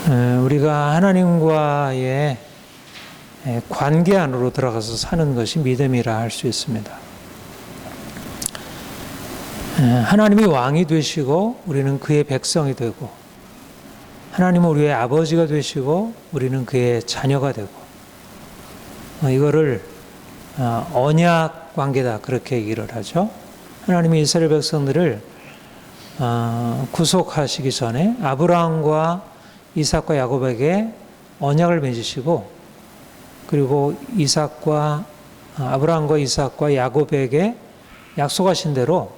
우리가 하나님과의 관계 안으로 들어가서 사는 것이 믿음이라 할 수 있습니다. 하나님이 왕이 되시고 우리는 그의 백성이 되고, 하나님은 우리의 아버지가 되시고 우리는 그의 자녀가 되고, 이거를 언약 관계다 그렇게 얘기를 하죠. 하나님이 이스라엘 백성들을 구속하시기 전에 아브라함과 이삭과 야곱에게 언약을 맺으시고, 그리고 아브라함과 이삭과 야곱에게 약속하신 대로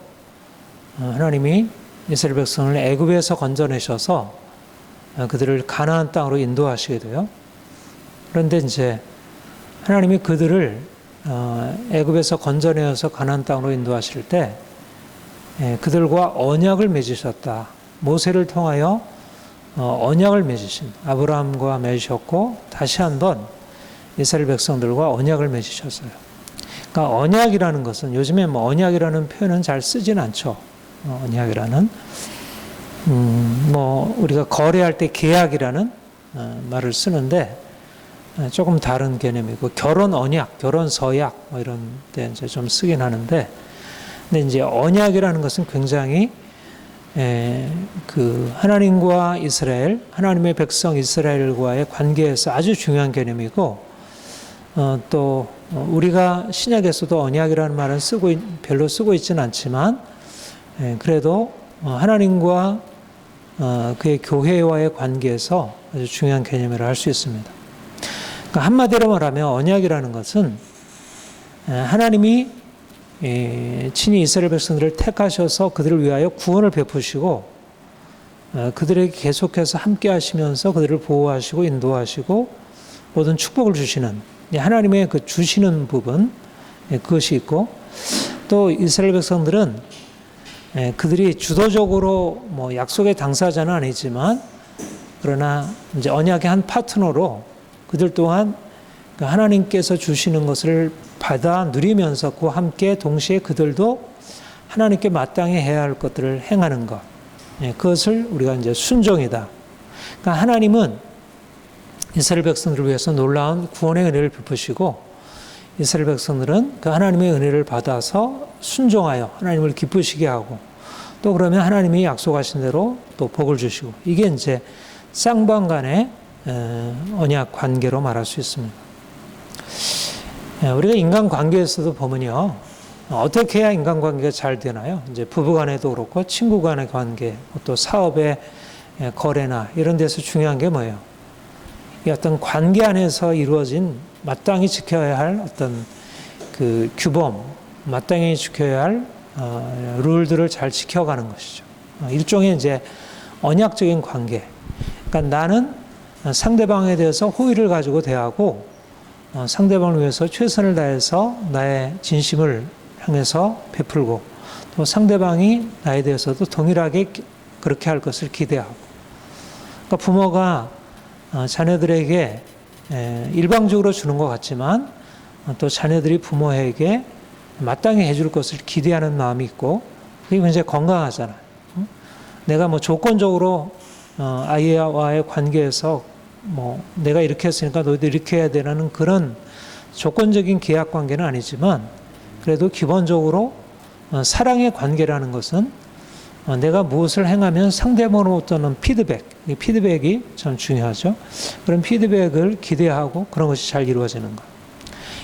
하나님이 이스라엘 백성을 애굽에서 건져내셔서 그들을 가나안 땅으로 인도하시게 돼요. 그런데 이제 하나님이 그들을 애굽에서 건져내어서 가나안 땅으로 인도하실 때 그들과 언약을 맺으셨다. 모세를 통하여 언약을 맺으신, 아브라함과 맺으셨고 다시 한번 이스라엘 백성들과 언약을 맺으셨어요. 그러니까 언약이라는 것은, 요즘에 언약이라는 표현은 잘 쓰진 않죠. 언약이라는 우리가 거래할 때 계약이라는 말을 쓰는데 조금 다른 개념이고, 결혼 언약, 결혼 서약 이런 데 이제 좀 쓰긴 하는데, 근데 이제 언약이라는 것은 굉장히 그 하나님과 이스라엘, 하나님의 백성 이스라엘과의 관계에서 아주 중요한 개념이고, 또 우리가 신약에서도 언약이라는 말은 별로 쓰고 있지는 않지만, 그래도 하나님과 그의 교회와의 관계에서 아주 중요한 개념이라 할 수 있습니다. 그러니까 한마디로 말하면 언약이라는 것은 하나님이 친히 이스라엘 백성들을 택하셔서 그들을 위하여 구원을 베푸시고, 그들에게 계속해서 함께 하시면서 그들을 보호하시고 인도하시고 모든 축복을 주시는 하나님의 그 주시는 부분, 그것이 있고, 또 이스라엘 백성들은 그들이 주도적으로 약속의 당사자는 아니지만, 그러나 이제 언약의 한 파트너로 그들 또한 하나님께서 주시는 것을 받아 누리면서 그와 함께 동시에 그들도 하나님께 마땅히 해야 할 것들을 행하는 것, 그것을 우리가 이제 순종이다. 그러니까 하나님은 이스라엘 백성들을 위해서 놀라운 구원의 은혜를 베푸시고, 이스라엘 백성들은 그 하나님의 은혜를 받아서 순종하여 하나님을 기쁘시게 하고, 또 그러면 하나님이 약속하신 대로 또 복을 주시고, 이게 이제 쌍방간의 언약 관계로 말할 수 있습니다. 우리가 인간관계에서도 보면요, 어떻게 해야 인간관계가 잘 되나요? 이제 부부간에도 그렇고 친구 간의 관계, 또 사업의 거래나 이런 데서 중요한 게 뭐예요? 이 어떤 관계 안에서 이루어진 마땅히 지켜야 할 어떤 그 규범, 마땅히 지켜야 할 룰들을 잘 지켜가는 것이죠. 일종의 이제 언약적인 관계. 그러니까 나는 상대방에 대해서 호의를 가지고 대하고, 상대방을 위해서 최선을 다해서 나의 진심을 향해서 베풀고, 또 상대방이 나에 대해서도 동일하게 그렇게 할 것을 기대하고, 그러니까 부모가 자녀들에게 일방적으로 주는 것 같지만 또 자녀들이 부모에게 마땅히 해줄 것을 기대하는 마음이 있고, 그게 굉장히 건강하잖아요. 내가 조건적으로 아이와의 관계에서 내가 이렇게 했으니까 너희도 이렇게 해야 되라는 그런 조건적인 계약 관계는 아니지만, 그래도 기본적으로 사랑의 관계라는 것은 내가 무엇을 행하면 상대방으로부터 오는 피드백, 이 피드백이 참 중요하죠. 그런 피드백을 기대하고 그런 것이 잘 이루어지는 것.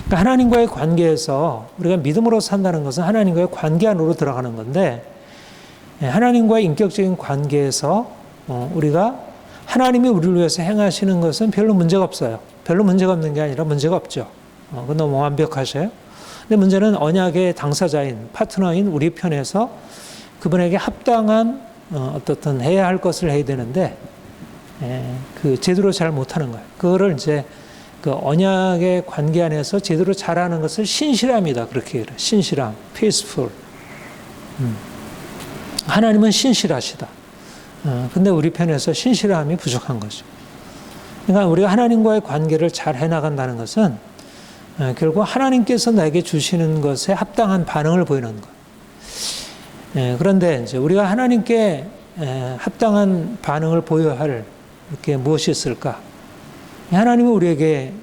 그러니까 하나님과의 관계에서 우리가 믿음으로 산다는 것은 하나님과의 관계 안으로 들어가는 건데, 하나님과의 인격적인 관계에서 우리가 하나님이 우리를 위해서 행하시는 것은 별로 문제가 없어요. 별로 문제가 없는 게 아니라 문제가 없죠. 그건 너무 완벽하셔요. 근데 문제는 언약의 당사자인, 파트너인 우리 편에서 그분에게 합당한 어떻든 해야 할 것을 해야 되는데 그 제대로 잘 못하는 거예요. 그거를 이제 그 언약의 관계 안에서 제대로 잘하는 것을 신실함이다, 그렇게 얘기해요. 신실함, peaceful. 하나님은 신실하시다. 근데 우리 편에서 신실함이 부족한 거죠. 그러니까 우리가 하나님과의 관계를 잘 해나간다는 것은 결국 하나님께서 나에게 주시는 것에 합당한 반응을 보이는 것. 그런데 이제 우리가 하나님께 합당한 반응을 보여야 할 이렇게 무엇이 있을까? 하나님이 우리에게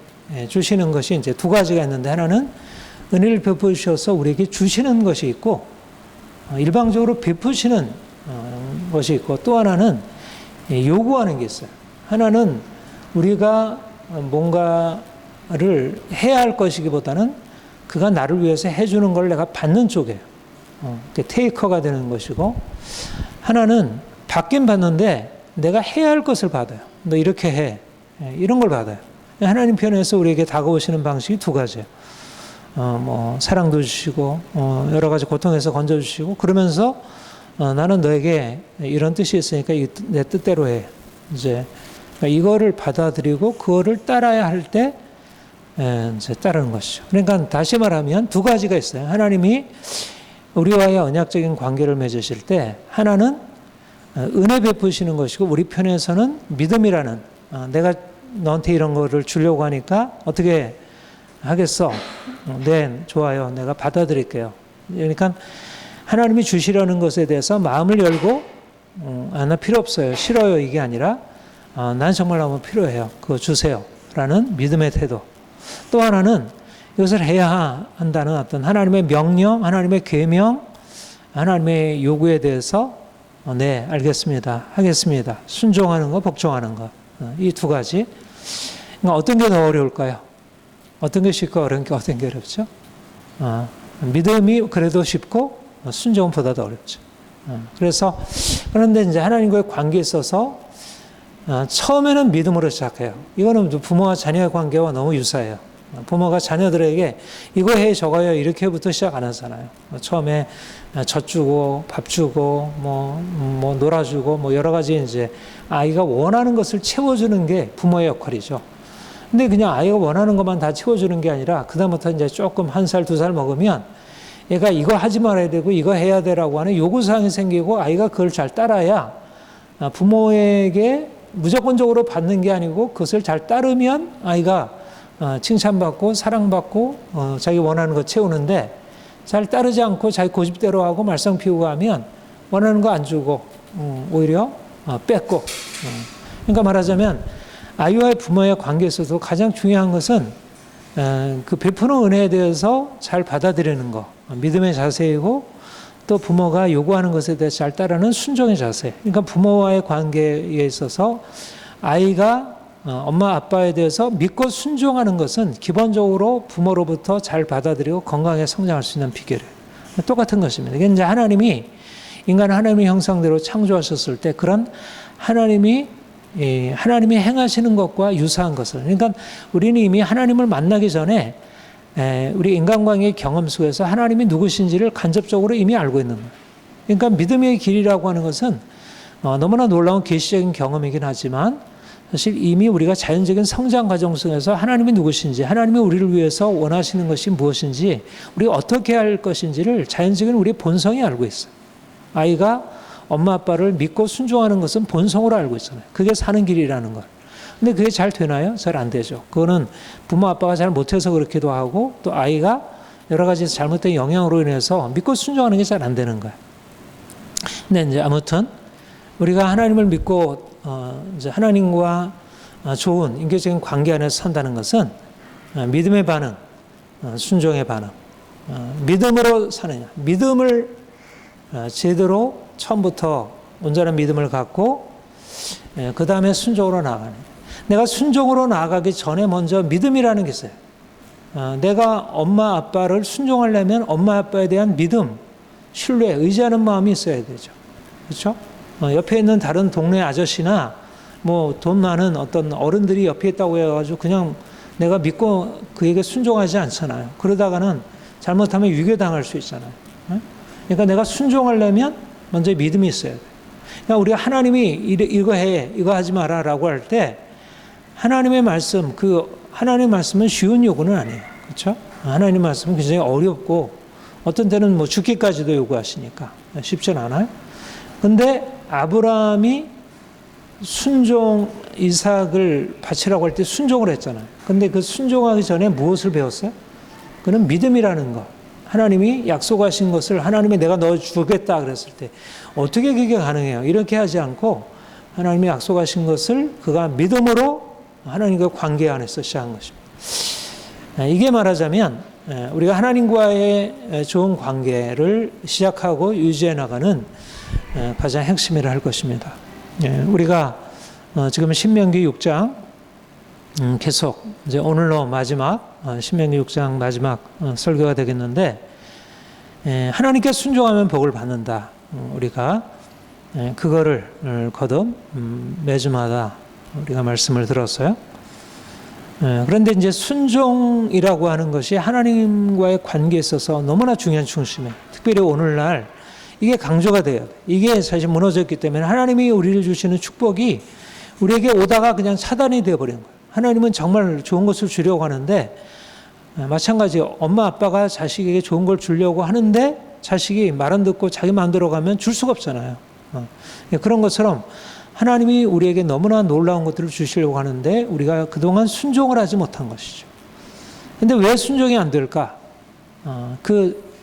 주시는 것이 이제 두 가지가 있는데, 하나는 은혜를 베푸셔서 우리에게 주시는 것이 있고, 일방적으로 베푸시는 것이 있고, 또 하나는 요구하는 게 있어요. 하나는 우리가 뭔가를 해야 할 것이기보다는 그가 나를 위해서 해주는 걸 내가 받는 쪽이에요. 테이커가 되는 것이고, 하나는 받긴 받는데 내가 해야 할 것을 받아요. 너 이렇게 해. 이런 걸 받아요. 하나님 편에서 우리에게 다가오시는 방식이 두 가지예요. 사랑도 주시고, 여러 가지 고통에서 건져주시고, 그러면서, 나는 너에게 이런 뜻이 있으니까 내 뜻대로 해. 이제, 이거를 받아들이고, 그거를 따라야 할 때, 이제 따르는 것이죠. 그러니까 다시 말하면 두 가지가 있어요. 하나님이 우리와의 언약적인 관계를 맺으실 때, 하나는 은혜 베푸시는 것이고, 우리 편에서는 믿음이라는, 내가 너한테 이런 거를 주려고 하니까 어떻게 하겠어? 네, 좋아요. 내가 받아들일게요. 그러니까 하나님이 주시려는 것에 대해서 마음을 열고, 나 필요 없어요. 싫어요. 이게 아니라, 난 정말 너무 필요해요. 그거 주세요. 라는 믿음의 태도. 또 하나는 이것을 해야 한다는 어떤 하나님의 명령, 하나님의 계명, 하나님의 요구에 대해서 네, 알겠습니다. 하겠습니다. 순종하는 거, 복종하는 거. 이 두 가지. 그러니까 어떤 게 더 어려울까요? 어떤 게 쉽고 어려운 게 어떤 게 어렵죠? 믿음이 그래도 쉽고 순종보다 더 어렵죠. 그런데 이제 하나님과의 관계에 있어서 처음에는 믿음으로 시작해요. 이거는 부모와 자녀의 관계와 너무 유사해요. 부모가 자녀들에게 이거 해 저거 해 이렇게부터 시작 안 하잖아요. 처음에 젖 주고 밥 주고 뭐 놀아주고 여러 가지 이제 아이가 원하는 것을 채워주는 게 부모의 역할이죠. 근데 그냥 아이가 원하는 것만 다 채워주는 게 아니라 그다음부터 이제 조금 1살, 2살 먹으면 얘가 이거 하지 말아야 되고 이거 해야 되라고 하는 요구사항이 생기고 아이가 그걸 잘 따라야 부모에게 무조건적으로 받는 게 아니고 그것을 잘 따르면 아이가 칭찬받고 사랑받고 자기 원하는 거 채우는데 잘 따르지 않고 자기 고집대로 하고 말썽 피우고 하면 원하는 거 안 주고 오히려 뺏고 그러니까 말하자면 아이와의 부모의 관계에서도 가장 중요한 것은 그 베푸는 은혜에 대해서 잘 받아들이는 거 믿음의 자세이고 또 부모가 요구하는 것에 대해서 잘 따르는 순종의 자세. 그러니까 부모와의 관계에 있어서 아이가 엄마 아빠에 대해서 믿고 순종하는 것은 기본적으로 부모로부터 잘 받아들이고 건강하게 성장할 수 있는 비결이에요. 똑같은 것입니다. 이게 이제 하나님이 인간을 하나님의 형상대로 창조하셨을 때 그런 하나님이 행하시는 것과 유사한 것을. 그러니까 우리는 이미 하나님을 만나기 전에 우리 인간관계의 경험 속에서 하나님이 누구신지를 간접적으로 이미 알고 있는 거예요. 그러니까 믿음의 길이라고 하는 것은 너무나 놀라운 계시적인 경험이긴 하지만 사실 이미 우리가 자연적인 성장 과정 속에서 하나님이 누구신지, 하나님이 우리를 위해서 원하시는 것이 무엇인지, 우리가 어떻게 할 것인지를 자연적인 우리 본성이 알고 있어요. 아이가 엄마 아빠를 믿고 순종하는 것은 본성으로 알고 있잖아요. 그게 사는 길이라는 걸. 근데 그게 잘 되나요? 잘 안 되죠. 그거는 부모 아빠가 잘 못해서 그렇기도 하고 또 아이가 여러 가지 잘못된 영향으로 인해서 믿고 순종하는 게 잘 안 되는 거예요. 근데 이제 아무튼 우리가 하나님을 믿고 이제 하나님과 좋은 인격적인 관계 안에서 산다는 것은 믿음의 반응, 순종의 반응, 믿음으로 사느냐, 믿음을 제대로 처음부터 온전한 믿음을 갖고 그 다음에 순종으로 나아가는. 내가 순종으로 나아가기 전에 먼저 믿음이라는 게 있어요. 내가 엄마 아빠를 순종하려면 엄마 아빠에 대한 믿음, 신뢰, 의지하는 마음이 있어야 되죠. 그렇죠? 옆에 있는 다른 동네 아저씨나 뭐 돈 많은 어떤 어른들이 옆에 있다고 해가지고 그냥 내가 믿고 그에게 순종하지 않잖아요. 그러다가는 잘못하면 유괴당할 수 있잖아요. 그러니까 내가 순종하려면 먼저 믿음이 있어야 돼요. 그러니까 우리가 하나님이 이거 해, 이거 하지 마라 라고 할 때 하나님의 말씀, 하나님의 말씀은 쉬운 요구는 아니에요. 그렇죠? 하나님의 말씀은 굉장히 어렵고 어떤 때는 뭐 죽기까지도 요구하시니까 쉽진 않아요. 근데 아브라함이 이삭을 바치라고 할 때 순종을 했잖아요. 근데 그 순종하기 전에 무엇을 배웠어요? 그는 믿음이라는 것. 하나님이 약속하신 것을 하나님이 내가 너 주겠다 그랬을 때 어떻게 그게 가능해요? 이렇게 하지 않고 하나님이 약속하신 것을 그가 믿음으로 하나님과 관계 안에서 시작한 것입니다. 이게 말하자면 우리가 하나님과의 좋은 관계를 시작하고 유지해 나가는 가장 핵심이라 할 것입니다. 우리가 지금 신명기 6장 계속 이제 오늘로 마지막 신명기 6장 마지막 설교가 되겠는데, 하나님께 순종하면 복을 받는다. 우리가 그거를 거듭 매주마다 우리가 말씀을 들었어요. 그런데 이제 순종이라고 하는 것이 하나님과의 관계에 있어서 너무나 중요한 중심이에요. 특별히 오늘날 이게 강조가 돼요. 이게 사실 무너졌기 때문에 하나님이 우리를 주시는 축복이 우리에게 오다가 그냥 차단이 되어버린 거예요. 하나님은 정말 좋은 것을 주려고 하는데, 마찬가지 엄마 아빠가 자식에게 좋은 걸 주려고 하는데 자식이 말 안 듣고 자기 마음대로 가면 줄 수가 없잖아요. 그런 것처럼 하나님이 우리에게 너무나 놀라운 것들을 주시려고 하는데 우리가 그동안 순종을 하지 못한 것이죠. 근데 왜 순종이 안 될까?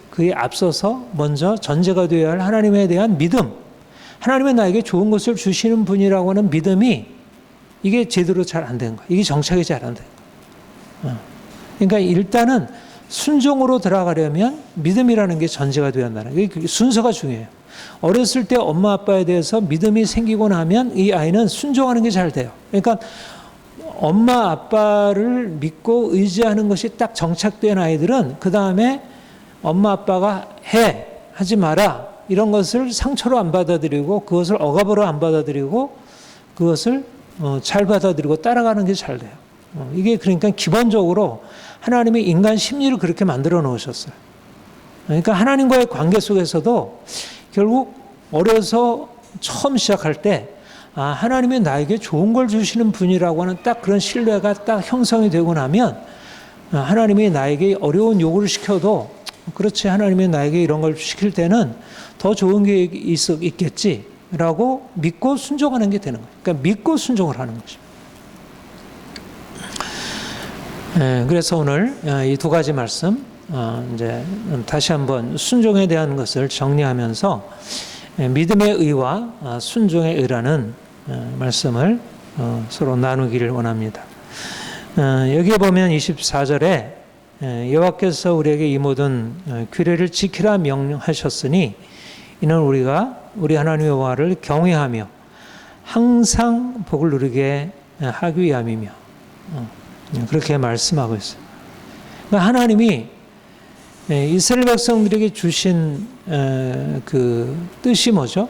그에 앞서서 먼저 전제가 되어야 할 하나님에 대한 믿음, 하나님은 나에게 좋은 것을 주시는 분이라고 하는 믿음이 이게 제대로 잘 안 된 거예요. 이게 정착이 잘 안 된 거예요. 그러니까 일단은 순종으로 들어가려면 믿음이라는 게 전제가 되어야 한다는 게 순서가 중요해요. 어렸을 때 엄마 아빠에 대해서 믿음이 생기고 나면 이 아이는 순종하는 게 잘 돼요. 그러니까 엄마 아빠를 믿고 의지하는 것이 딱 정착된 아이들은 그 다음에 엄마 아빠가 하지 마라 이런 것을 상처로 안 받아들이고 그것을 억압으로 안 받아들이고 그것을 잘 받아들이고 따라가는 게 잘 돼요. 이게 그러니까 기본적으로 하나님이 인간 심리를 그렇게 만들어 놓으셨어요. 그러니까 하나님과의 관계 속에서도 결국 어려서 처음 시작할 때 하나님이 나에게 좋은 걸 주시는 분이라고 하는 딱 그런 신뢰가 딱 형성이 되고 나면 하나님이 나에게 어려운 요구를 시켜도 그렇지, 하나님이 나에게 이런 걸 시킬 때는 더 좋은 계획이 있겠지라고 믿고 순종하는 게 되는 거예요. 그러니까 믿고 순종을 하는 것입니다. 그래서 오늘 이 두 가지 말씀 이제 다시 한번 순종에 대한 것을 정리하면서 믿음의 의와 순종의 의라는 말씀을 서로 나누기를 원합니다. 여기에 보면 24절에 여호와께서 우리에게 이 모든 규례를 지키라 명령하셨으니 이는 우리가 우리 하나님 여호와를 경외하며 항상 복을 누리게 하기 위함이며 그렇게 말씀하고 있어요. 그러니까 하나님이 이스라엘 백성들에게 주신 그 뜻이 뭐죠?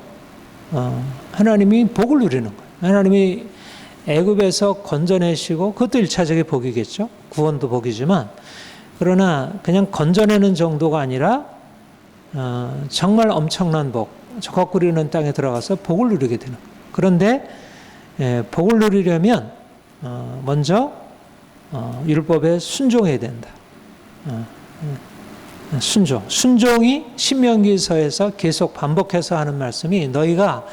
하나님이 복을 누리는 거예요. 하나님이 애굽에서 건져내시고 그것도 1차적인 복이겠죠. 구원도 복이지만 그러나 그냥 건져내는 정도가 아니라 정말 엄청난 복, 적합구리는 땅에 들어가서 복을 누리게 되는 거예요. 그런데 복을 누리려면 먼저 율법에 순종해야 된다. 순종이 신명기서에서 계속 반복해서 하는 말씀이 너희가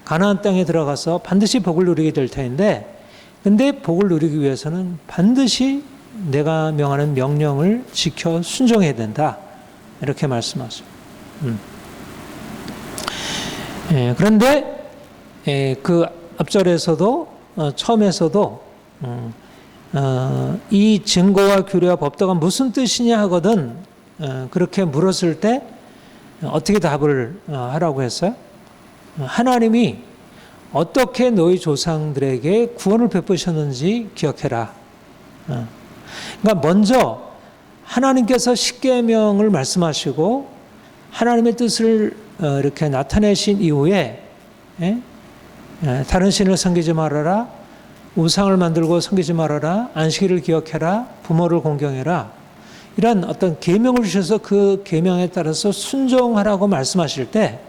가나안 땅에 들어가서 반드시 복을 누리게 될 텐데, 근데 복을 누리기 위해서는 반드시 내가 명하는 명령을 지켜 순종해야 된다. 이렇게 말씀하죠. 그런데 그 앞절에서도 처음에서도 이 증거와 규례와 법도가 무슨 뜻이냐 하거든 그렇게 물었을 때 어떻게 답을 하라고 했어요? 하나님이 어떻게 너희 조상들에게 구원을 베푸셨는지 기억해라. 그러니까 먼저 하나님께서 십계명을 말씀하시고 하나님의 뜻을 이렇게 나타내신 이후에 다른 신을 섬기지 말아라, 우상을 만들고 섬기지 말아라, 안식일을 기억해라, 부모를 공경해라, 이런 어떤 계명을 주셔서 그 계명에 따라서 순종하라고 말씀하실 때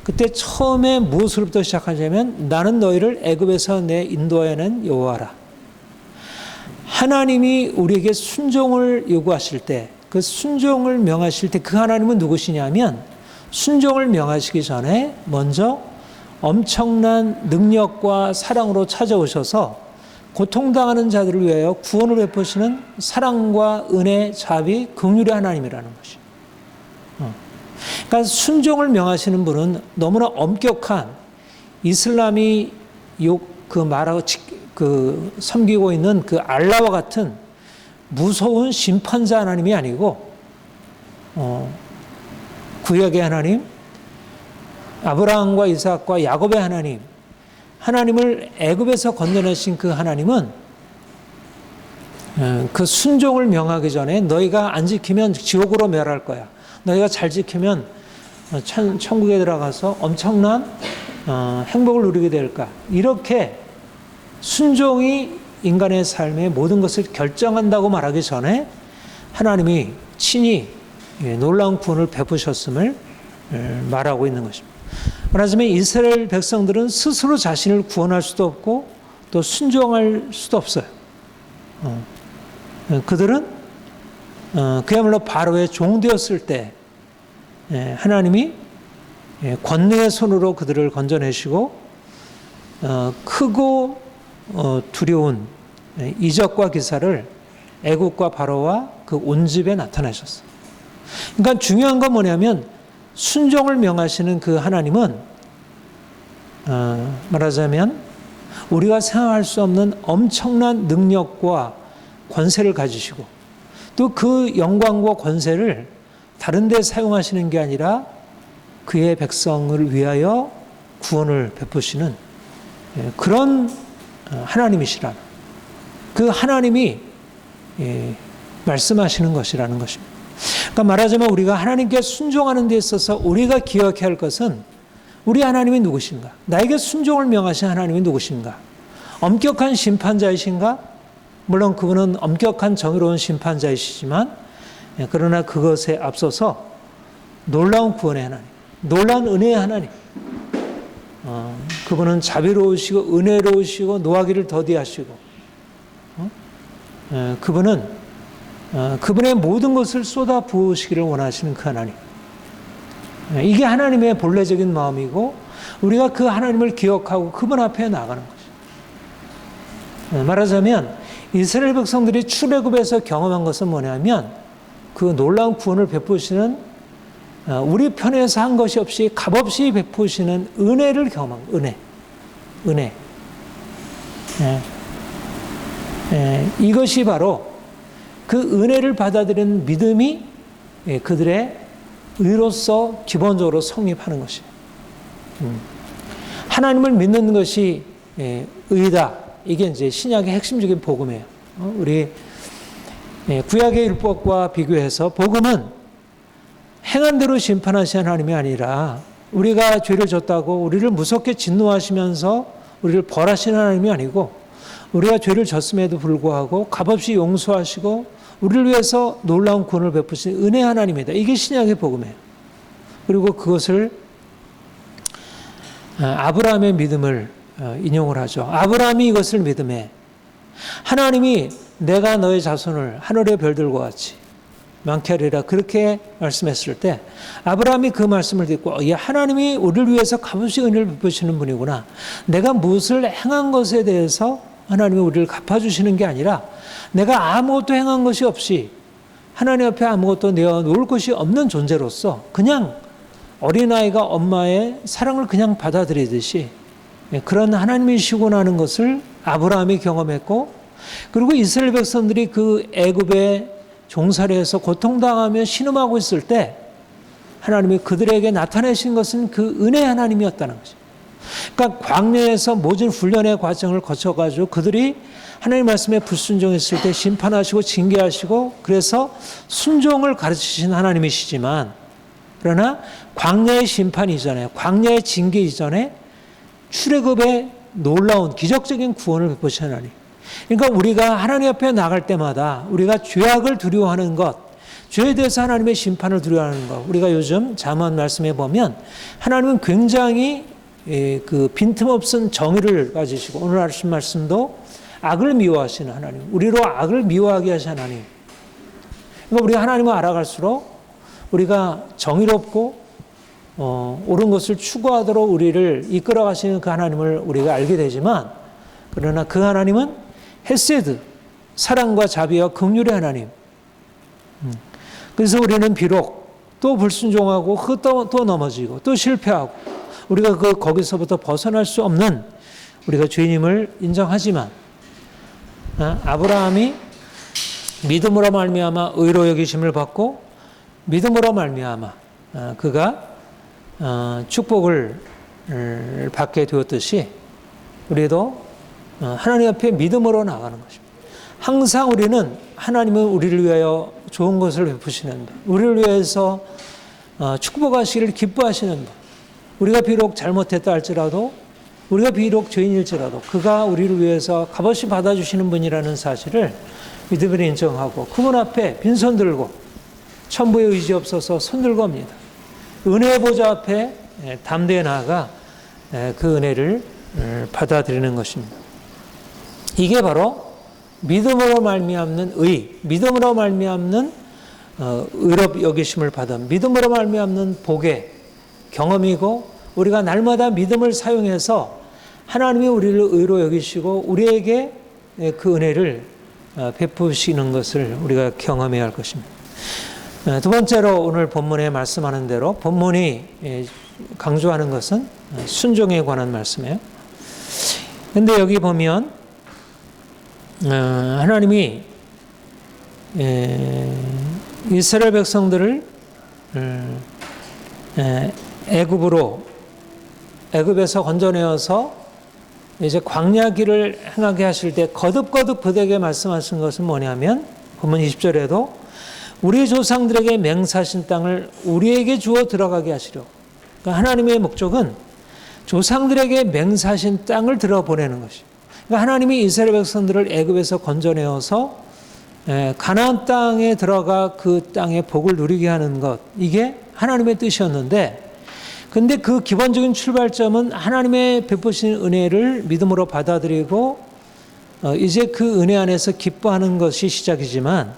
그때 처음에 무엇으로부터 시작하냐면 나는 너희를 애굽에서 내 인도해낸 여호와라. 하나님이 우리에게 순종을 요구하실 때, 그 순종을 명하실 때 그 하나님은 누구시냐면 순종을 명하시기 전에 먼저 엄청난 능력과 사랑으로 찾아오셔서 고통당하는 자들을 위하여 구원을 베푸시는 사랑과 은혜, 자비, 긍휼의 하나님이라는 것이에요. 그러니까 순종을 명하시는 분은 너무나 엄격한 이슬람이 말하고 섬기고 있는 그 알라와 같은 무서운 심판자 하나님이 아니고 구약의 하나님, 아브라함과 이삭과 야곱의 하나님, 하나님을 애굽에서 건져내신 그 하나님은 그 순종을 명하기 전에 너희가 안 지키면 지옥으로 멸할 거야. 너희가 잘 지키면 천국에 들어가서 엄청난 행복을 누리게 될까. 이렇게 순종이 인간의 삶의 모든 것을 결정한다고 말하기 전에 하나님이 친히 놀라운 구원을 베푸셨음을 말하고 있는 것입니다. 말하자면 이스라엘 백성들은 스스로 자신을 구원할 수도 없고 또 순종할 수도 없어요. 그들은 그야말로 바로의 종되었을 때 하나님이 권능의 손으로 그들을 건져내시고 크고 두려운 이적과 기사를 애국과 바로와 그 온 집에 나타내셨어요. 그러니까 중요한 건 뭐냐면 순종을 명하시는 그 하나님은 말하자면 우리가 생각할 수 없는 엄청난 능력과 권세를 가지시고 또 그 영광과 권세를 다른 데 사용하시는 게 아니라 그의 백성을 위하여 구원을 베푸시는 그런 하나님이시라. 그 하나님이 말씀하시는 것이라는 것입니다. 그러니까 말하자면 우리가 하나님께 순종하는 데 있어서 우리가 기억해야 할 것은 우리 하나님이 누구신가? 나에게 순종을 명하신 하나님이 누구신가? 엄격한 심판자이신가? 물론 그분은 엄격한 정의로운 심판자이시지만 그러나 그것에 앞서서 놀라운 구원의 하나님, 놀라운 은혜의 하나님, 그분은 자비로우시고 은혜로우시고 노하기를 더디하시고 그분은 그분의 모든 것을 쏟아 부으시기를 원하시는 그 하나님. 이게 하나님의 본래적인 마음이고 우리가 그 하나님을 기억하고 그분 앞에 나가는 것이죠. 말하자면 이스라엘 백성들이 출애굽에서 경험한 것은 뭐냐면 그 놀라운 구원을 베푸시는 우리 편에서 한 것이 없이 값없이 베푸시는 은혜를 경험한 은혜. 이것이 바로 그 은혜를 받아들이는 믿음이 그들의 의로서 기본적으로 성립하는 것이에요. 하나님을 믿는 것이 의다. 이게 이제 신약의 핵심적인 복음이에요. 우리 구약의 율법과 비교해서 복음은 행한 대로 심판하시는 하나님이 아니라 우리가 죄를 졌다고 우리를 무섭게 진노하시면서 우리를 벌하시는 하나님이 아니고 우리가 죄를 졌음에도 불구하고 값없이 용서하시고 우리를 위해서 놀라운 구원을 베푸신 은혜 하나님이다. 이게 신약의 복음이에요. 그리고 그것을 아브라함의 믿음을 인용을 하죠. 아브라함이 이것을 믿음에 하나님이 내가 너의 자손을 하늘의 별들과 같이 많게 하리라 그렇게 말씀했을 때 아브라함이 그 말씀을 듣고 하나님이 우리를 위해서 값없이 은혜를 베푸시는 분이구나. 내가 무엇을 행한 것에 대해서 하나님이 우리를 갚아주시는 게 아니라 내가 아무것도 행한 것이 없이 하나님 앞에 아무것도 내어놓을 것이 없는 존재로서 그냥 어린아이가 엄마의 사랑을 그냥 받아들이듯이 그런 하나님이시구나 하는 것을 아브라함이 경험했고 그리고 이스라엘 백성들이 그 애굽의 종살이에서 고통당하며 신음하고 있을 때 하나님이 그들에게 나타내신 것은 그 은혜 하나님이었다는 거죠. 그러니까 광야에서 모진 훈련의 과정을 거쳐가지고 그들이 하나님 말씀에 불순종했을 때 심판하시고 징계하시고 그래서 순종을 가르치신 하나님이시지만 그러나 광야의 심판 이전에 광야의 징계 이전에 출애굽의 놀라운 기적적인 구원을 베푸신 하나님. 그러니까 우리가 하나님 앞에 나갈 때마다 우리가 죄악을 두려워하는 것, 죄에 대해서 하나님의 심판을 두려워하는 것. 우리가 요즘 잠언 말씀에 보면 하나님은 굉장히 그 빈틈없은 정의를 가지시고 오늘 하신 말씀도 악을 미워하시는 하나님, 우리로 악을 미워하게 하신 하나님. 그러니까 우리가 하나님을 알아갈수록 우리가 정의롭고 옳은 것을 추구하도록 우리를 이끌어 가시는 그 하나님을 우리가 알게 되지만 그러나 그 하나님은 헤세드, 사랑과 자비와 긍휼의 하나님. 그래서 우리는 비록 또 불순종하고 또 넘어지고 또 실패하고 우리가 거기서부터 벗어날 수 없는 우리가 죄인임을 인정하지만 아브라함이 믿음으로 말미암아 의로 여기심을 받고 믿음으로 말미암아 그가 축복을 받게 되었듯이 우리도 하나님 앞에 믿음으로 나가는 것입니다. 항상 우리는 하나님은 우리를 위하여 좋은 것을 베푸시는 분, 우리를 위해서 축복하시기를 기뻐하시는 분, 우리가 비록 잘못했다 할지라도 우리가 비록 죄인일지라도 그가 우리를 위해서 값없이 받아주시는 분이라는 사실을 믿음으로 인정하고 그분 앞에 빈손 들고 천부의 의지 없어서 손 들고 옵니다. 은혜의 보좌 앞에 담대히 나아가 그 은혜를 받아들이는 것입니다. 이게 바로 믿음으로 말미암는 의, 믿음으로 말미암는 의롭 여기심을 받은 믿음으로 말미암는 복의 경험이고 우리가 날마다 믿음을 사용해서 하나님이 우리를 의로 여기시고 우리에게 그 은혜를 베푸시는 것을 우리가 경험해야 할 것입니다. 두 번째로 오늘 본문에 말씀하는 대로 본문이 강조하는 것은 순종에 관한 말씀이에요. 그런데 여기 보면 하나님이 이스라엘 백성들을 애굽에서 건져내어서 이제 광야 길을 행하게 하실 때 거듭거듭 그들에게 말씀하신 것은 뭐냐면 본문 20절에도 우리 조상들에게 맹세하신 땅을 우리에게 주어 들어가게 하시려. 그러니까 하나님의 목적은 조상들에게 맹세하신 땅을 들어보내는 것이에요. 그러니까 하나님이 이스라엘 백성들을 애굽에서 건져내어서 가나안 땅에 들어가 그 땅의 복을 누리게 하는 것, 이게 하나님의 뜻이었는데 근데 그 기본적인 출발점은 하나님의 베푸신 은혜를 믿음으로 받아들이고 이제 그 은혜 안에서 기뻐하는 것이 시작이지만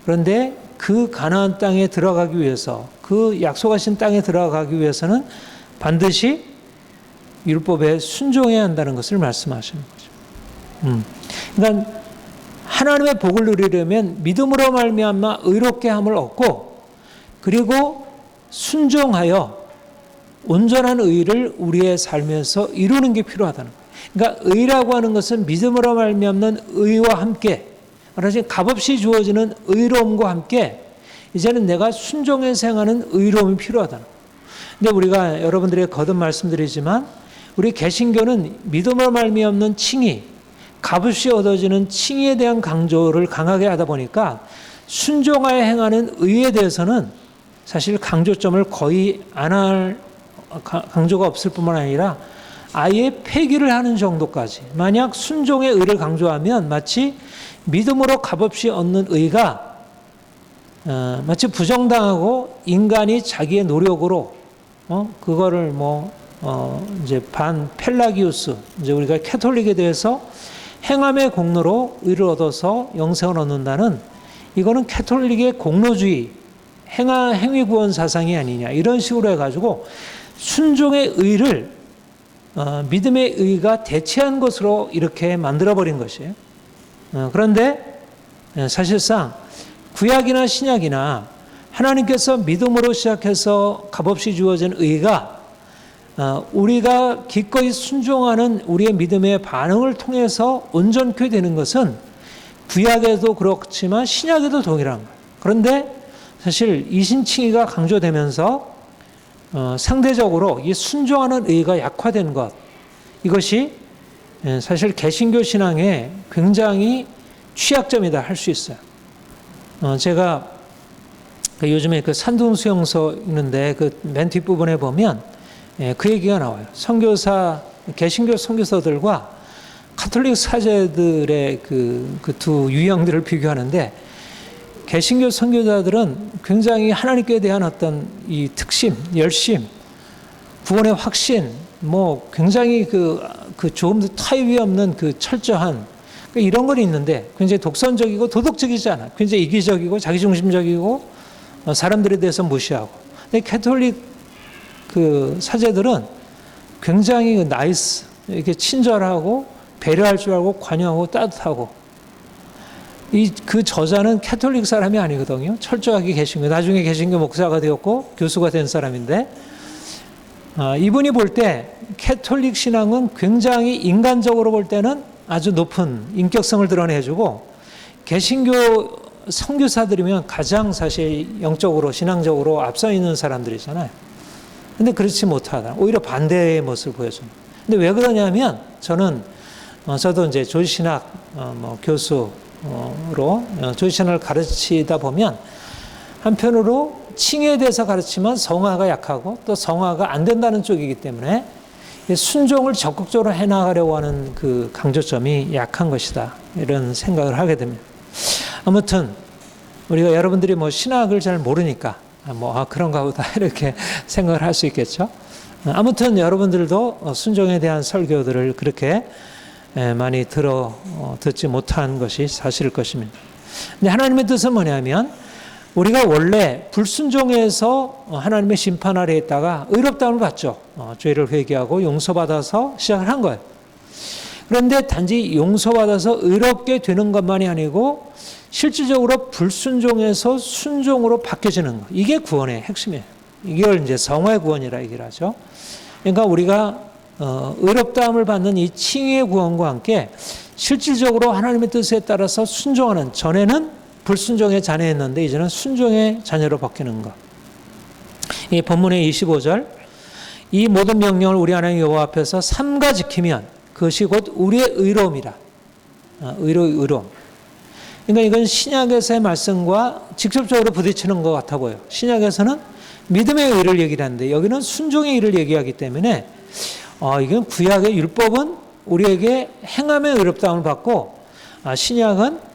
그런데 그 가나안 땅에 들어가기 위해서 그 약속하신 땅에 들어가기 위해서는 반드시 율법에 순종해야 한다는 것을 말씀하시는 거죠. 그러니까 하나님의 복을 누리려면 믿음으로 말미암아 의롭게 함을 얻고 그리고 순종하여 온전한 의를 우리의 삶에서 이루는 게 필요하다는 거예요. 그러니까 의라고 하는 것은 믿음으로 말미암는 의와 함께 말하자면 값없이 주어지는 의로움과 함께 이제는 내가 순종해서 행하는 의로움이 필요하다는 거예요. 근데 우리가 여러분들에게 거듭 말씀드리지만 우리 개신교는 믿음으로 말미암는 칭의, 값없이 얻어지는 칭의에 대한 강조를 강하게 하다 보니까 순종하여 행하는 의에 대해서는 사실 강조점을 거의 안 할 강조가 없을 뿐만 아니라 아예 폐기를 하는 정도까지 만약 순종의 의를 강조하면 마치 믿음으로 값없이 얻는 의가 마치 부정당하고 인간이 자기의 노력으로 그거를 이제 반 펠라기우스 이제 우리가 캐톨릭에 대해서 행함의 공로로 의를 얻어서 영생을 얻는다는 이거는 캐톨릭의 공로주의 행위 구원 사상이 아니냐 이런 식으로 해가지고 순종의 의를 믿음의 의가 대체한 것으로 이렇게 만들어버린 것이에요. 그런데 사실상 구약이나 신약이나 하나님께서 믿음으로 시작해서 값없이 주어진 의가 우리가 기꺼이 순종하는 우리의 믿음의 반응을 통해서 온전케 되는 것은 구약에도 그렇지만 신약에도 동일한 거예요. 그런데 사실 이신칭의가 강조되면서 상대적으로 이 순종하는 의가 약화된 것 이것이 사실 개신교 신앙의 굉장히 취약점이다 할 수 있어요. 제가 요즘에 그 산둥수용소 있는데 그 맨 뒷부분에 보면 그 얘기가 나와요. 선교사 개신교 선교사들과 가톨릭 사제들의 그 두 유형들을 비교하는데 개신교 선교사들은 굉장히 하나님께 대한 어떤 이 특심, 열심, 구원의 확신, 굉장히 그 조금도 타협이 없는 그 철저한 이런 건 있는데 굉장히 독선적이고 도덕적이지 않아. 굉장히 이기적이고 자기중심적이고 사람들에 대해서 무시하고. 근데 캐톨릭 그 사제들은 굉장히 나이스, 이렇게 친절하고 배려할 줄 알고 관여하고 따뜻하고. 그 저자는 캐톨릭 사람이 아니거든요. 철저하게 개신교, 나중에 개신교 목사가 되었고 교수가 된 사람인데 이분이 볼 때 캐톨릭 신앙은 굉장히 인간적으로 볼 때는 아주 높은 인격성을 드러내주고, 개신교 선교사들이면 가장 사실 영적으로 신앙적으로 앞서 있는 사람들이잖아요. 근데 그렇지 못하다. 오히려 반대의 모습을 보여줍니다. 근데 왜 그러냐면, 저도 이제 조지신학 교수로 조지신학을 가르치다 보면, 한편으로 칭의에 대해서 가르치면 성화가 약하고 또 성화가 안 된다는 쪽이기 때문에 순종을 적극적으로 해나가려고 하는 그 강조점이 약한 것이다, 이런 생각을 하게 됩니다. 아무튼 우리가 여러분들이 신학을 잘 모르니까 그런가 보다 이렇게 생각을 할 수 있겠죠. 아무튼 여러분들도 순종에 대한 설교들을 그렇게 많이 듣지 못한 것이 사실일 것입니다. 근데 하나님의 뜻은 뭐냐면, 우리가 원래 불순종해서 하나님의 심판 아래에 있다가 의롭다움을 받죠. 죄를 회개하고 용서받아서 시작을 한 거예요. 그런데 단지 용서받아서 의롭게 되는 것만이 아니고 실질적으로 불순종해서 순종으로 바뀌어지는 것. 이게 구원의 핵심이에요. 이걸 이제 성화의 구원이라 얘기를 하죠. 그러니까 우리가 의롭다움을 받는 이 칭의의 구원과 함께 실질적으로 하나님의 뜻에 따라서 순종하는, 전에는 불순종의 자녀였는데 이제는 순종의 자녀로 바뀌는 것. 이 본문의 25절, 이 모든 명령을 우리 하나님 여호와 앞에서 삼가 지키면 그것이 곧 우리의 의로움이라. 의로움. 그러니까 이건 신약에서의 말씀과 직접적으로 부딪히는 것 같아 보여요. 신약에서는 믿음의 의를 얘기하는데 여기는 순종의 의를 얘기하기 때문에 이건 구약의 율법은 우리에게 행함의 의롭다움을 받고, 신약은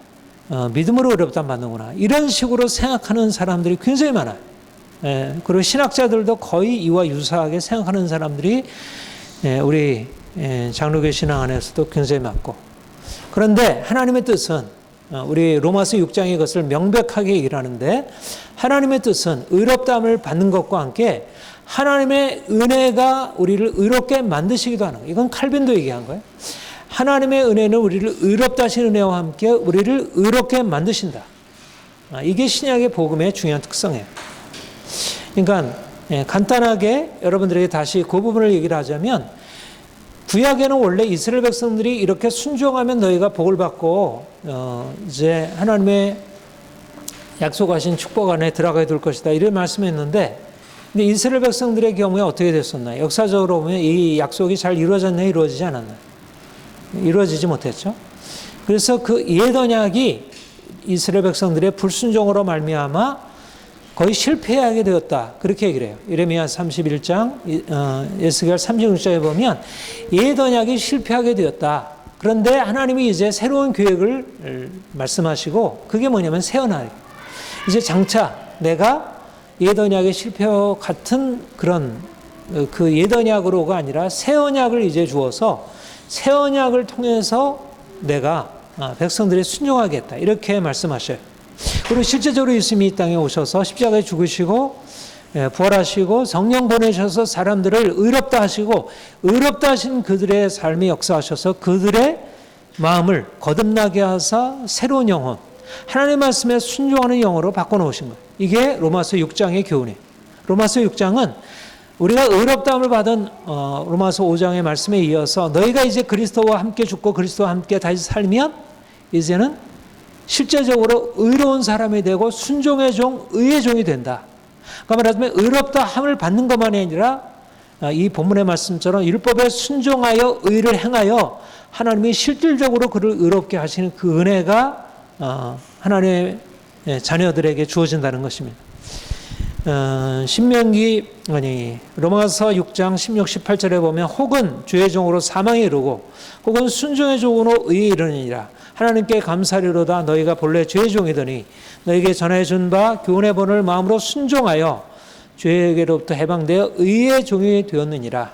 믿음으로 의롭다움 받는구나, 이런 식으로 생각하는 사람들이 굉장히 많아요. 그리고 신학자들도 거의 이와 유사하게 생각하는 사람들이 우리 장로교 신앙 안에서도 굉장히 많고, 그런데 하나님의 뜻은, 우리 로마서 6장이 이것을 명백하게 얘기를 하는데, 하나님의 뜻은 의롭다함을 받는 것과 함께 하나님의 은혜가 우리를 의롭게 만드시기도 하는 거예요. 이건 칼빈도 얘기한 거예요. 하나님의 은혜는 우리를 의롭다 하신 은혜와 함께 우리를 의롭게 만드신다. 이게 신약의 복음의 중요한 특성이에요. 그러니까 간단하게 여러분들에게 다시 그 부분을 얘기를 하자면, 구약에는 원래 이스라엘 백성들이 이렇게 순종하면 너희가 복을 받고 이제 하나님의 약속하신 축복 안에 들어가게 될 것이다, 이런 말씀했는데, 근데 이스라엘 백성들의 경우에 어떻게 됐었나요? 역사적으로 보면 이 약속이 잘 이루어졌나요? 이루어지지 않았나요? 이루어지지 못했죠. 그래서 그 옛 언약이 이스라엘 백성들의 불순종으로 말미암아 거의 실패하게 되었다, 그렇게 얘기를 해요. 예레미야 31장, 에스겔 36장에 보면 옛 언약이 실패하게 되었다. 그런데 하나님이 이제 새로운 계획을 말씀하시고, 그게 뭐냐면 새 언약. 이제 장차 내가 옛 언약의 실패와 같은 그런 그 옛 언약으로가 아니라 새 언약을 이제 주어서 새 언약을 통해서 내가 백성들이 순종하겠다, 이렇게 말씀하셔요. 그리고 실제적으로 예수님이 이 땅에 오셔서 십자가에 죽으시고 부활하시고 성령 보내셔서 사람들을 의롭다 하시고, 의롭다 하신 그들의 삶에 역사하셔서 그들의 마음을 거듭나게 하사 새로운 영혼, 하나님의 말씀에 순종하는 영으로 바꿔놓으신 거예요. 이게 로마서 6장의 교훈이에요. 로마서 6장은 우리가 의롭다함을 받은 로마서 5장의 말씀에 이어서 너희가 이제 그리스도와 함께 죽고 그리스도와 함께 다시 살면 이제는 실제적으로 의로운 사람이 되고 순종의 종, 의의 종이 된다. 그러니까 말하자면 의롭다함을 받는 것만이 아니라 이 본문의 말씀처럼 율법에 순종하여 의를 행하여 하나님이 실질적으로 그를 의롭게 하시는 그 은혜가 하나님의 자녀들에게 주어진다는 것입니다. 로마서 6장 16, 18절에 보면 혹은 죄의 종으로 사망에 이르고 혹은 순종의 종으로 의에 이르느니라. 하나님께 감사리로다. 너희가 본래 죄의 종이더니 너희에게 전해준 바 교훈의 본을 마음으로 순종하여 죄에게로부터 해방되어 의의 종이 되었느니라.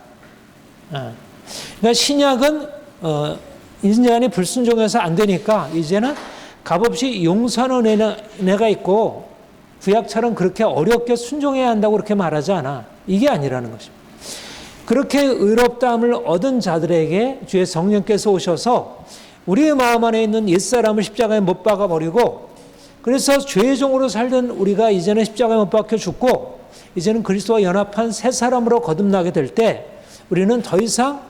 그러니까 신약은 인간이 불순종해서 안 되니까 이제는 값없이 용서하는 은혜가 있고, 구약처럼 그렇게 어렵게 순종해야 한다고 그렇게 말하지 않아. 이게 아니라는 것입니다. 그렇게 의롭다함을 얻은 자들에게 주의 성령께서 오셔서 우리의 마음 안에 있는 옛사람을 십자가에 못 박아버리고, 그래서 죄의 종으로 살던 우리가 이제는 십자가에 못 박혀 죽고 이제는 그리스도와 연합한 새 사람으로 거듭나게 될 때 우리는 더 이상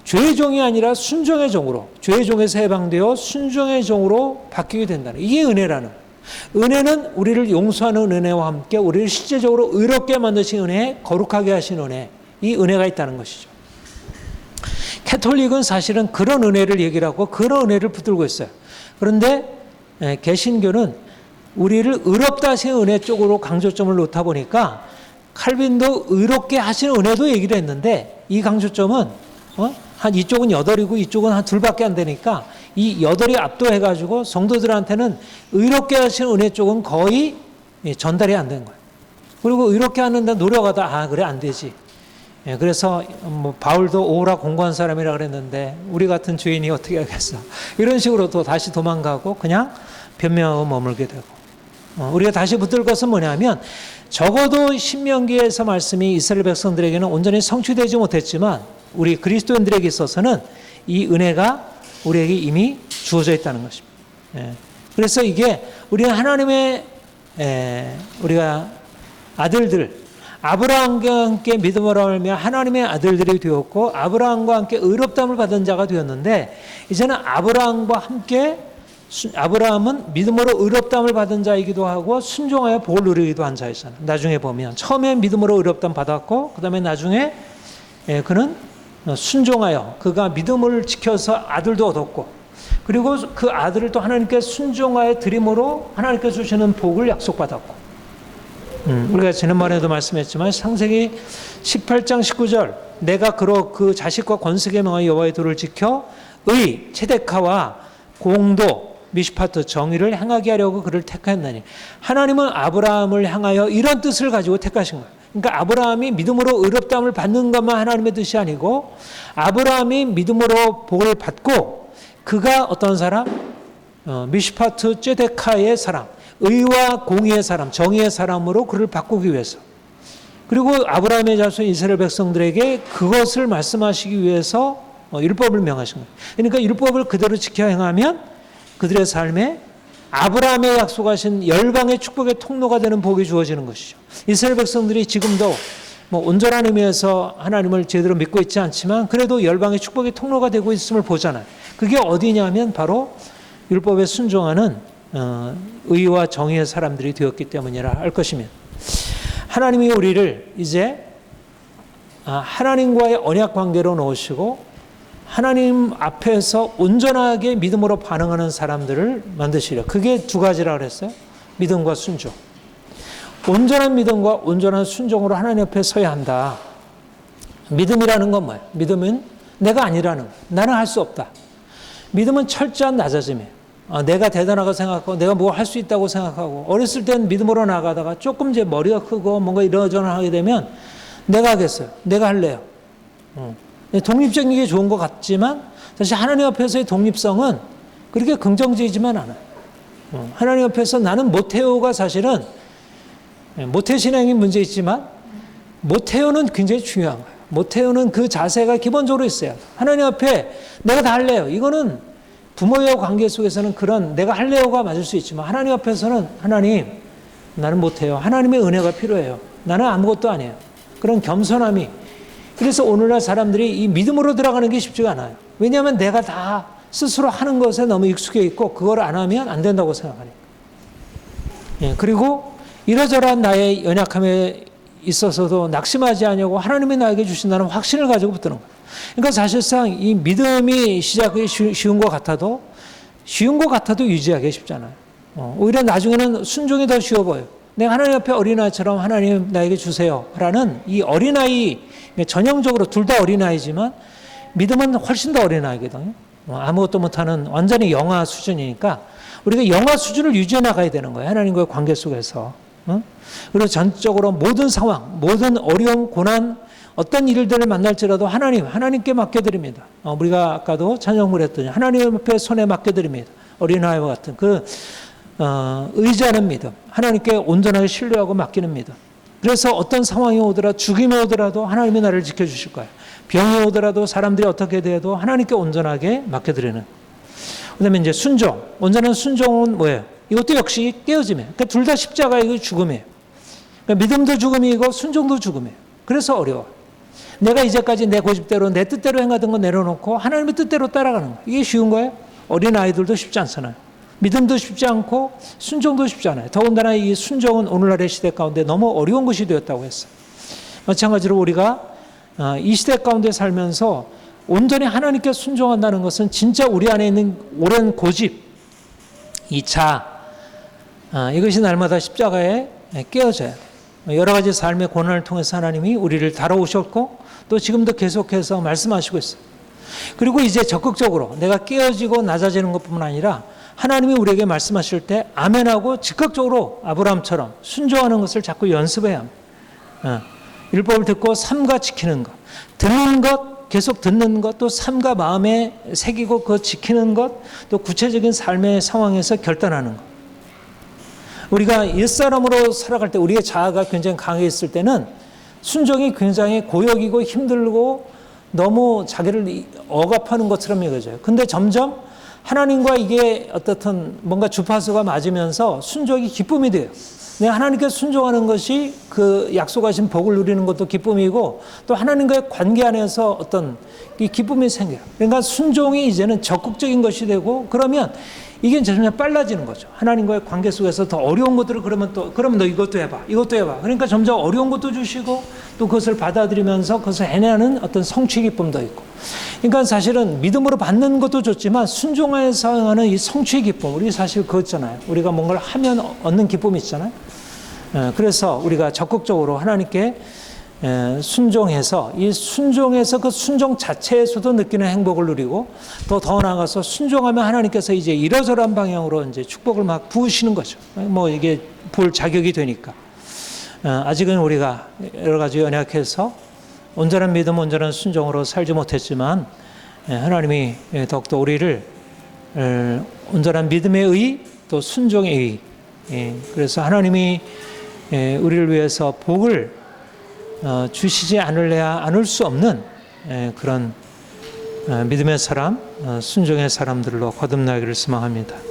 죄의 종이 아니라 순종의 종으로, 죄의 종에서 해방되어 순종의 종으로 바뀌게 된다는, 이게 은혜라는 거예요. 은혜는 우리를 용서하는 은혜와 함께 우리를 실제적으로 의롭게 만드신 은혜, 거룩하게 하신 은혜, 이 은혜가 있다는 것이죠. 캐톨릭은 사실은 그런 은혜를 얘기를 하고 그런 은혜를 붙들고 있어요. 그런데 개신교는 우리를 의롭다 하신 은혜 쪽으로 강조점을 놓다 보니까 칼빈도 의롭게 하신 은혜도 얘기를 했는데, 이 강조점은 한 이쪽은 8이고 이쪽은 한 2밖에 안 되니까 이 8이 압도해가지고 성도들한테는 의롭게 하신 은혜 쪽은 거의 전달이 안 된 거예요. 그리고 의롭게 하는데 노력하다 그래 안 되지. 그래서 바울도 오라 공고한 사람이라 그랬는데 우리 같은 죄인이 어떻게 하겠어. 이런 식으로 또 다시 도망가고 그냥 변명하고 머물게 되고. 우리가 다시 붙들 것은 뭐냐면, 적어도 신명기에서 말씀이 이스라엘 백성들에게는 온전히 성취되지 못했지만 우리 그리스도인들에게 있어서는 이 은혜가 우리에게 이미 주어져 있다는 것입니다. 그래서 이게 우리는 하나님의 우리가 아들들, 아브라함과 함께 믿음으로 알며 하나님의 아들들이 되었고 아브라함과 함께 의롭다함을 받은 자가 되었는데, 이제는 아브라함은 믿음으로 의롭다함을 받은 자이기도 하고 순종하여 복을 누리기도 한 자이잖아요. 나중에 보면 처음에 믿음으로 의롭다함 받았고 그 다음에 나중에 그는 순종하여 그가 믿음을 지켜서 아들도 얻었고, 그리고 그 아들을 또 하나님께 순종하여 드림으로 하나님께 주시는 복을 약속받았고, 우리가 지난번에도 말씀했지만 창세기 18장 19절 내가 그로 그 자식과 권세에 명하여 여호와의 도를 지켜 의, 체데카와 공도, 미시파트, 정의를 행하게 하려고 그를 택하였나니, 하나님은 아브라함을 향하여 이런 뜻을 가지고 택하신 거예요. 그러니까 아브라함이 믿음으로 의롭다함을 받는 것만 하나님의 뜻이 아니고 아브라함이 믿음으로 복을 받고 그가 어떤 사람? 미시파트 쯔데카의 사람, 의와 공의의 사람, 정의의 사람으로 그를 바꾸기 위해서, 그리고 아브라함의 자손 이스라엘 백성들에게 그것을 말씀하시기 위해서 율법을 명하신 거예요. 그러니까 율법을 그대로 지켜 행하면 그들의 삶에 아브라함의 약속하신 열방의 축복의 통로가 되는 복이 주어지는 것이죠. 이스라엘 백성들이 지금도 온전한 의미에서 하나님을 제대로 믿고 있지 않지만 그래도 열방의 축복의 통로가 되고 있음을 보잖아요. 그게 어디냐면 바로 율법에 순종하는 의와 정의의 사람들이 되었기 때문이라 할 것이면, 하나님이 우리를 이제 하나님과의 언약 관계로 놓으시고 하나님 앞에서 온전하게 믿음으로 반응하는 사람들을 만드시려. 그게 2가지라 그랬어요. 믿음과 순종. 온전한 믿음과 온전한 순종으로 하나님 앞에 서야 한다. 믿음이라는 건 뭐예요? 믿음은 내가 아니라는 거예요. 나는 할 수 없다. 믿음은 철저한 낮아짐이에요. 내가 대단하다고 생각하고 내가 뭐 할 수 있다고 생각하고, 어렸을 땐 믿음으로 나가다가 조금 이제 머리가 크고 뭔가 이러저러 하게 되면 내가 하겠어요. 내가 할래요. 독립적인 게 좋은 것 같지만 사실 하나님 앞에서의 독립성은 그렇게 긍정적이지만 않아요. 하나님 앞에서 나는 못해요가 사실은 모태 신앙이 문제 있지만 못해요는 굉장히 중요한 거예요. 못해요는 그 자세가 기본적으로 있어야 돼요. 하나님 앞에 내가 다 할래요. 이거는 부모와 관계 속에서는 그런 내가 할래요가 맞을 수 있지만 하나님 앞에서는 하나님 나는 못해요. 하나님의 은혜가 필요해요. 나는 아무것도 아니에요. 그런 겸손함이, 그래서 오늘날 사람들이 이 믿음으로 들어가는 게 쉽지가 않아요. 왜냐하면 내가 다 스스로 하는 것에 너무 익숙해 있고 그걸 안 하면 안 된다고 생각하니까. 그리고 이러저러한 나의 연약함에 있어서도 낙심하지 않냐고 하나님이 나에게 주신다는 확신을 가지고 붙드는 거예요. 그러니까 사실상 이 믿음이 시작이 쉬운 것 같아도 유지하기 쉽잖아요. 오히려 나중에는 순종이 더 쉬워 보여요. 내가 하나님 앞에 어린아이처럼 하나님 나에게 주세요 라는 이 어린아이, 전형적으로 둘 다 어린아이지만 믿음은 훨씬 더 어린아이거든요. 아무것도 못하는 완전히 영아 수준이니까 우리가 영아 수준을 유지해 나가야 되는 거예요. 하나님과의 관계 속에서. 그리고 전적으로 모든 상황, 모든 어려움, 고난, 어떤 일들을 만날지라도 하나님께 맡겨드립니다. 우리가 아까도 찬양을 했더니 하나님 앞에 손에 맡겨드립니다. 어린아이와 같은 의지하는 믿음, 하나님께 온전하게 신뢰하고 맡기는 믿음. 그래서 어떤 상황이 오더라도, 죽임이 오더라도 하나님이 나를 지켜주실 거예요. 병이 오더라도, 사람들이 어떻게 돼도 하나님께 온전하게 맡겨드리는. 그 다음에 이제 순종. 온전한 순종은 뭐예요? 이것도 역시 깨어짐이에요. 그러니까 둘 다 십자가의 죽음이에요. 그러니까 믿음도 죽음이고 순종도 죽음이에요. 그래서 어려워. 내가 이제까지 내 고집대로 내 뜻대로 행하던 거 내려놓고 하나님의 뜻대로 따라가는 거예요. 이게 쉬운 거예요? 어린 아이들도 쉽지 않잖아요. 믿음도 쉽지 않고 순종도 쉽지 않아요. 더군다나 이 순종은 오늘날의 시대 가운데 너무 어려운 것이 되었다고 했어요. 마찬가지로 우리가 이 시대 가운데 살면서 온전히 하나님께 순종한다는 것은 진짜 우리 안에 있는 오랜 고집, 이 이것이 날마다 십자가에 깨어져야 돼요. 여러 가지 삶의 고난을 통해서 하나님이 우리를 다뤄오셨고 또 지금도 계속해서 말씀하시고 있어요. 그리고 이제 적극적으로 내가 깨어지고 낮아지는 것뿐만 아니라 하나님이 우리에게 말씀하실 때 아멘하고 즉각적으로 아브라함처럼 순종하는 것을 자꾸 연습해야 합니다. 율법을 듣고 삼가 지키는 것, 듣는 것, 계속 듣는 것, 또 삼가 마음에 새기고 그거 지키는 것, 또 구체적인 삶의 상황에서 결단하는 것. 우리가 옛사람으로 살아갈 때 우리의 자아가 굉장히 강해있을 때는 순종이 굉장히 고역이고 힘들고 너무 자기를 억압하는 것처럼 여겨져요. 근데 점점 하나님과 이게 어떻든 뭔가 주파수가 맞으면서 순종이 기쁨이 돼요. 내가 하나님께 순종하는 것이 그 약속하신 복을 누리는 것도 기쁨이고 또 하나님과의 관계 안에서 어떤 이 기쁨이 생겨요. 그러니까 순종이 이제는 적극적인 것이 되고 그러면 이게 점점 빨라지는 거죠. 하나님과의 관계 속에서 더 어려운 것들을 그러면 너 이것도 해봐. 이것도 해봐. 그러니까 점점 어려운 것도 주시고 또 그것을 받아들이면서 그것을 해내는 어떤 성취 기쁨도 있고. 그러니까 사실은 믿음으로 받는 것도 좋지만 순종해서 하는 이 성취 기쁨. 우리 사실 그거잖아요. 우리가 뭔가를 하면 얻는 기쁨이 있잖아요. 그래서 우리가 적극적으로 하나님께 순종해서 이 순종해서 그 순종 자체에서도 느끼는 행복을 누리고 더 나아가서 순종하면 하나님께서 이제 이러저러한 방향으로 이제 축복을 막 부으시는 거죠. 뭐 이게 부을 자격이 되니까. 아직은 우리가 여러 가지 연약해서 온전한 믿음, 온전한 순종으로 살지 못했지만 하나님이 더욱더 우리를 온전한 믿음의 의, 또 순종의 의, 그래서 하나님이 우리를 위해서 복을 주시지 않을 수 없는 그런 믿음의 사람, 순종의 사람들로 거듭나기를 소망합니다.